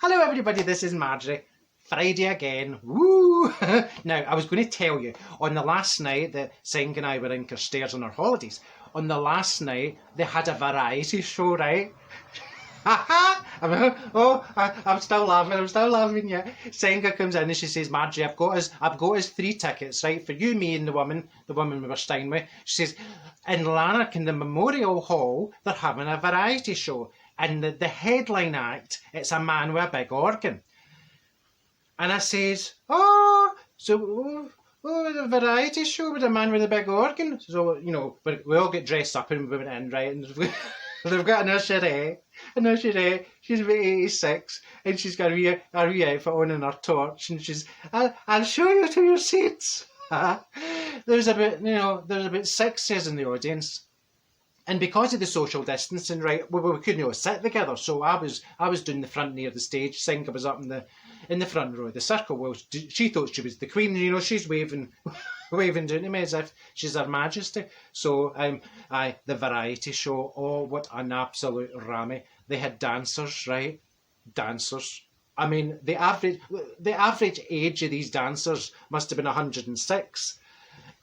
Hello everybody, this is Marjorie. Friday again, woo! Now, I was going to tell you, on the last night that Singh and I were in Carstairs on our holidays, on the last night they had a variety show, right? I'm still laughing, yeah. Senga comes in and she says, Marjorie, I've got us 3 tickets, right, for you, me and the woman we were staying with. She says, in Lanark in the Memorial Hall, they're having a variety show. And the headline act, it's a man with a big organ. And I says, the variety show with a man with a big organ. So, we all get dressed up and we went in, right? And they've got an usherette. She's about 86 and she's got a wee outfit on and her torch. And she's, I'll show you to your seats. There's about 6 of us in the audience. And because of the social distancing, right, we couldn't all sit together. So I was doing the front near the stage. Singa was up in the front row of the circle. Well, she thought she was the queen. She's waving down to me as if she's Her Majesty. So the variety show. Oh, what an absolute rammy! They had dancers, right? Dancers. I mean, the average age of these dancers must have been 106.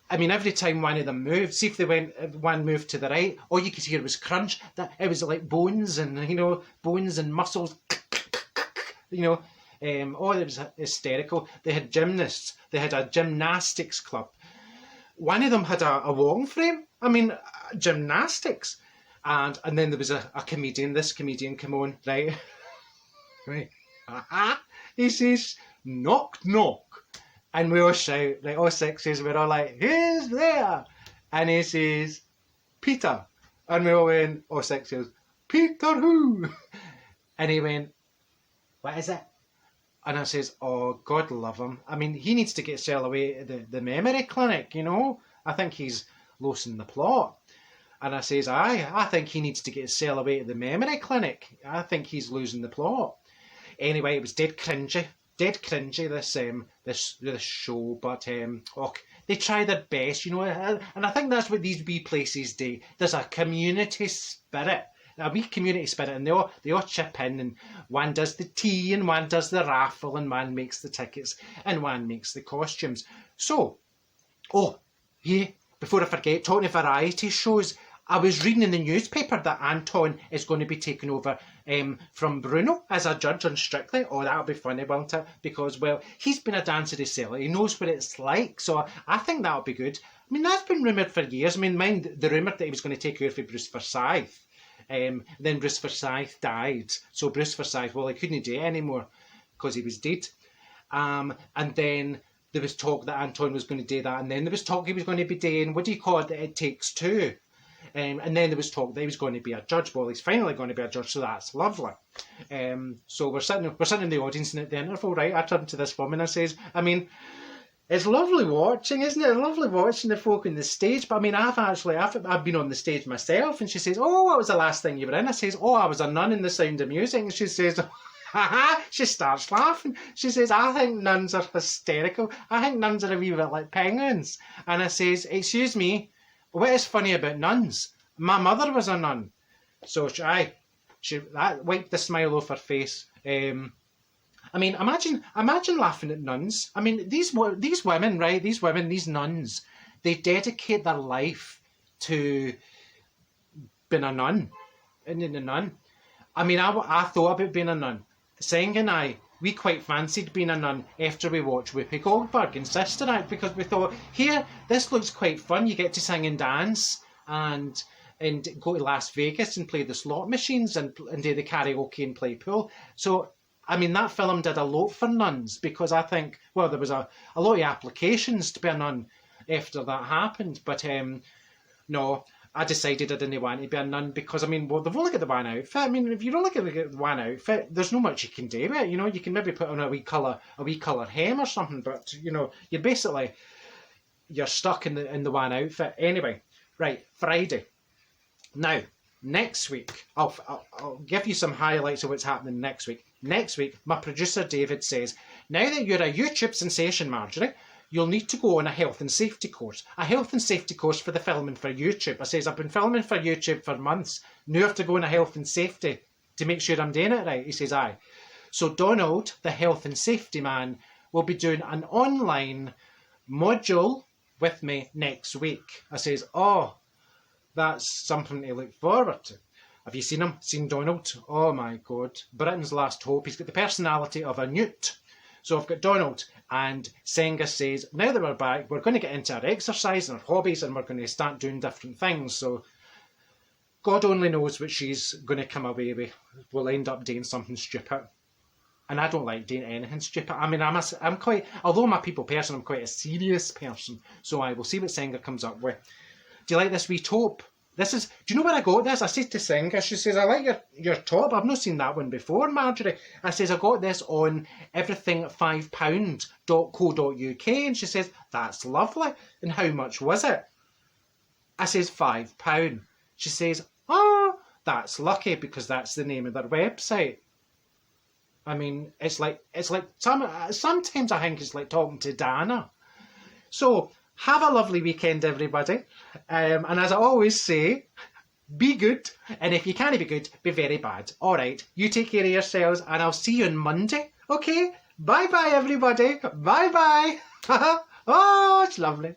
I mean, every time one of them moved, see if one moved to the right, all you could hear was crunch. It was like bones and muscles. It was hysterical. They had gymnasts. They had a gymnastics club. One of them had a wall frame. I mean, gymnastics. And then there was a comedian. This comedian came on, right? Right. He says, knock, knock. And we all shout, like all 6 of us, we're all like, who's there? And he says, Peter. And we all went, all 6 of us, Peter who? And he went, what is it? And I says, oh, God love him. I mean, he needs to get sent away to the memory clinic, I think he's losing the plot. And I says, I think he needs to get sent away to the memory clinic. I think he's losing the plot. Anyway, it was dead cringy, this show, but they try their best, and I think that's what these wee places do. There's a community spirit, and they all chip in, and one does the tea, and one does the raffle, and one makes the tickets, and one makes the costumes. So, before I forget, talking of variety shows, I was reading in the newspaper that Anton is going to be taking over from Bruno as a judge on Strictly. Oh, that'll be funny, won't it? Because, well, he's been a dancer himself. He knows what it's like. So I think that'll be good. I mean, that's been rumoured for years. I mean, mind the rumour that he was going to take over for Bruce Forsyth. Then Bruce Forsyth died. So Bruce Forsyth, well, he couldn't do it anymore because he was dead. And then there was talk that Anton was going to do that. And then there was talk he was going to be doing, what do you call it, It Takes Two. And then there was talk that he was going to be a judge. Well, he's finally going to be a judge, so that's lovely. So we're sitting in the audience, and at the interval, right, I turned to this woman and says, I mean, it's lovely watching, isn't it? Lovely watching the folk on the stage. But I mean, I've been on the stage myself. And she says, oh, what was the last thing you were in? I says, oh, I was a nun in The Sound of Music. And she says, she starts laughing. She says, I think nuns are hysterical. I think nuns are a wee bit like penguins. And I says, excuse me, what is funny about nuns? My mother was a nun. So that wiped the smile off her face. I mean, imagine laughing at nuns. I mean, these women, right? These nuns, they dedicate their life to being a nun. And a nun. I mean, I thought about being a nun. Seng and we quite fancied being a nun after we watched Whoopi Goldberg and Sister Act, because we thought, here, this looks quite fun. You get to sing and dance and go to Las Vegas and play the slot machines and do the karaoke and play pool. So, I mean, that film did a lot for nuns, because I think, well, there was a lot of applications to be a nun after that happened. But no, I decided I didn't want to be a nun because, I mean, well, they've only got the one outfit. I mean, if you only get the one outfit, there's not much you can do with it. You can maybe put on a wee colour hem or something, but, you're stuck in the one outfit. Anyway, right, Friday. Now, next week, I'll give you some highlights of what's happening next week. Next week, my producer David says, now that you're a YouTube sensation, Marjorie, you'll need to go on a health and safety course. A health and safety course for the filming for YouTube. I says, I've been filming for YouTube for months. Now I have to go on a health and safety to make sure I'm doing it right. He says, aye. So Donald, the health and safety man, will be doing an online module with me next week. I says, oh, that's something to look forward to. Have you seen him? Seen Donald? Oh my God. Britain's last hope. He's got the personality of a newt. So I've got Donald, and Senga says, now that we're back, we're going to get into our exercise and our hobbies, and we're going to start doing different things. So God only knows what she's going to come away with. We'll end up doing something stupid. And I don't like doing anything stupid. I mean, I'm quite, although I'm a people person, I'm quite a serious person. So I will see what Senga comes up with. Do you like this wee taupe? This is, do you know where I got this? I said to Senga, she says, I like your top. I've not seen that one before, Marjorie. I says, I got this on everything5pound.co.uk. And she says, that's lovely. And how much was it? I says, £5. She says, oh, that's lucky because that's the name of their website. I mean, it's like sometimes I think it's like talking to Dana. So, have a lovely weekend, everybody. And as I always say, be good. And if you can't be good, be very bad. All right, you take care of yourselves, and I'll see you on Monday. Okay? Bye-bye, everybody. Bye-bye. Oh, it's lovely.